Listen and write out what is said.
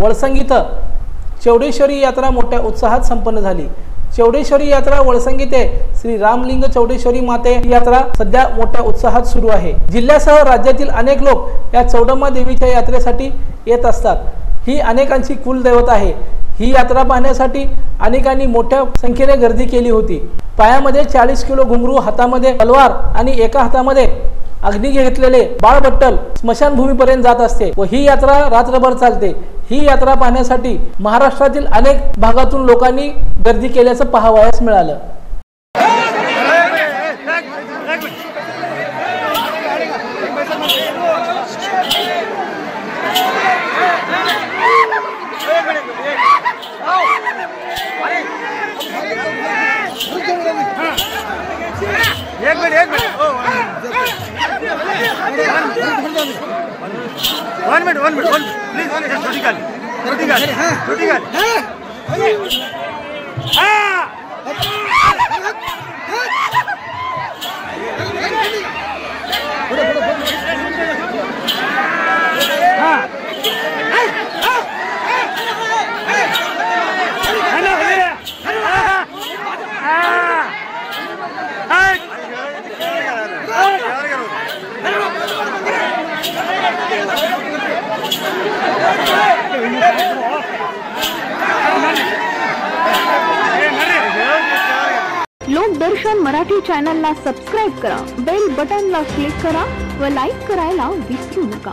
वळसंग इथं चौडेश्वरी यात्रा मोठ्या उत्साहात संपन्न झाली। चौडेश्वरी यात्रा वळसंगी ते श्री रामलिंग चौडेश्वरी माते यात्रा सध्या मोठ्या उत्साहात सुरू आहे। जिल्ह्यासह राज्यातील अनेक लोक या चौडम्मा देवीच्या यात्रेसाठी येत असतात। ही अनेकांची कुलदैवत आहे। ही यात्रा पाहण्यासाठी अनेकांनी मोठ्या संख्येने गर्दी केली होती। पायामध्ये 40 किलो घुंगरू, हातामध्ये तलवार आणि एका हातामध्ये अग्नी घेतलेले बाळबट्टल स्मशानभूमीपर्यंत जात असते व ही यात्रा रात्रभर चालते। ही यात्रा पाहण्यासाठी महाराष्ट्रातील अनेक भागातून लोकांनी गर्दी केल्याचं पाहावयास मिळालं। एक मिनट वन मिनट प्लीज छोटी गाल लोकदर्शन मराठी चॅनलला सबस्क्राइब करा, बेल बटनला क्लिक करा व लाईक करायला विसरू नका।